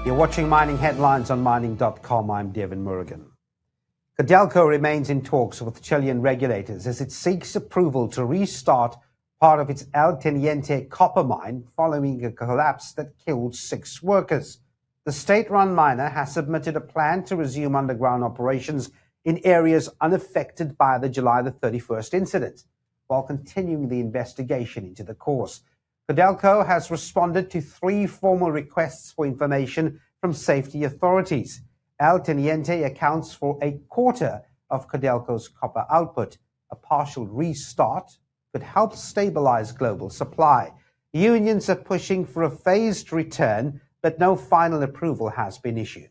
You're watching Mining Headlines on mining.com. I'm Devin Murrigan. Codelco remains in talks with Chilean regulators as it seeks approval to restart part of its El Teniente copper mine following a collapse that killed 6 workers. The state-run miner has submitted a plan to resume underground operations in areas unaffected by the July the 31st incident, while continuing the investigation into the cause. Codelco has responded to 3 formal requests for information from safety authorities. El Teniente accounts for a quarter of Codelco's copper output. A partial restart could help stabilize global supply. Unions are pushing for a phased return, but no final approval has been issued.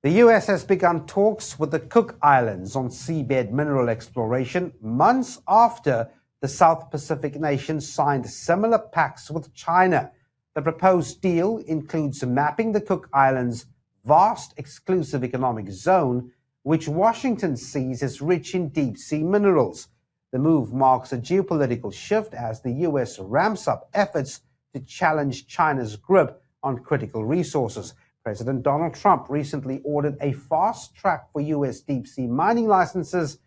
The U.S. has begun talks with the Cook Islands on seabed mineral exploration months after the South Pacific nations signed similar pacts with China. The proposed deal includes mapping the Cook Islands' vast exclusive economic zone, which Washington sees as rich in deep-sea minerals. The move marks a geopolitical shift as the U.S. ramps up efforts to challenge China's grip on critical resources. President Donald Trump recently ordered a fast track for U.S. deep-sea mining licenses,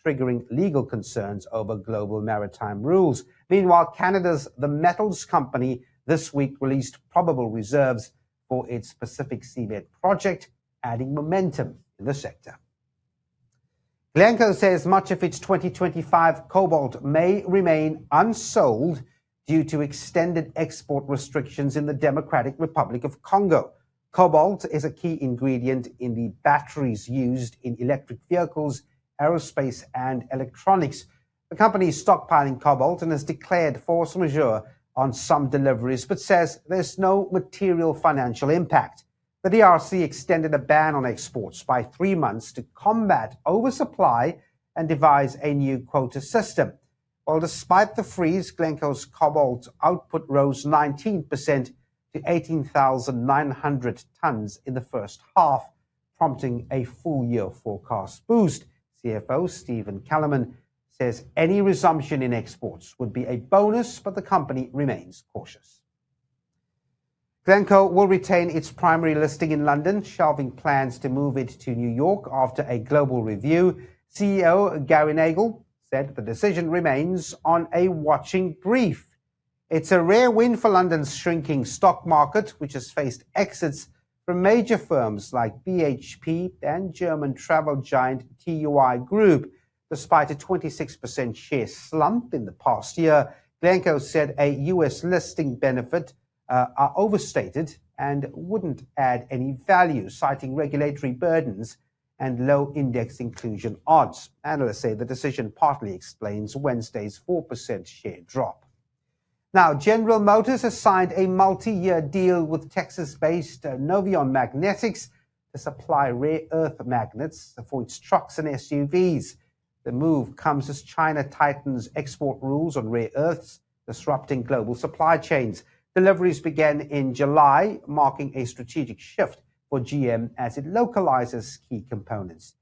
triggering legal concerns over global maritime rules. Meanwhile, Canada's The Metals Company this week released probable reserves for its Pacific Seabed project, adding momentum in the sector. Glencore says much of its 2025 cobalt may remain unsold due to extended export restrictions in the Democratic Republic of Congo. Cobalt is a key ingredient in the batteries used in electric vehicles, aerospace, and electronics. The company is stockpiling cobalt and has declared force majeure on some deliveries, but says there's no material financial impact. The DRC extended a ban on exports by 3 months to combat oversupply and devise a new quota system. Well, despite the freeze, Glencore's cobalt output rose 19% to 18,900 tons in the first half, prompting a full-year forecast boost. CFO Stephen Kellerman says any resumption in exports would be a bonus, but the company remains cautious. Glencore will retain its primary listing in London, shelving plans to move it to New York after a global review. CEO Gary Nagle said the decision remains on a watching brief. It's a rare win for London's shrinking stock market, which has faced exits from major firms like BHP and German travel giant TUI Group. Despite a 26% share slump in the past year, Glencore said a U.S. listing benefit are overstated and wouldn't add any value, citing regulatory burdens and low index inclusion odds. Analysts say the decision partly explains Wednesday's 4% share drop. Now, General Motors has signed a multi-year deal with Texas-based Novion Magnetics to supply rare earth magnets for its trucks and SUVs. The move comes as China tightens export rules on rare earths, disrupting global supply chains. Deliveries began in July, marking a strategic shift for GM as it localizes key components.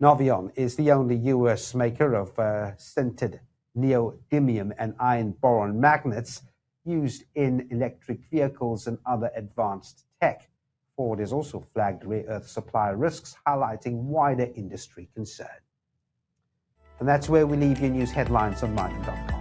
Novion is the only U.S. maker of sintered neodymium and iron boron magnets used in electric vehicles and other advanced tech. Ford has also flagged rare earth supply risks, highlighting wider industry concern. And that's where we leave your news headlines on mining.com.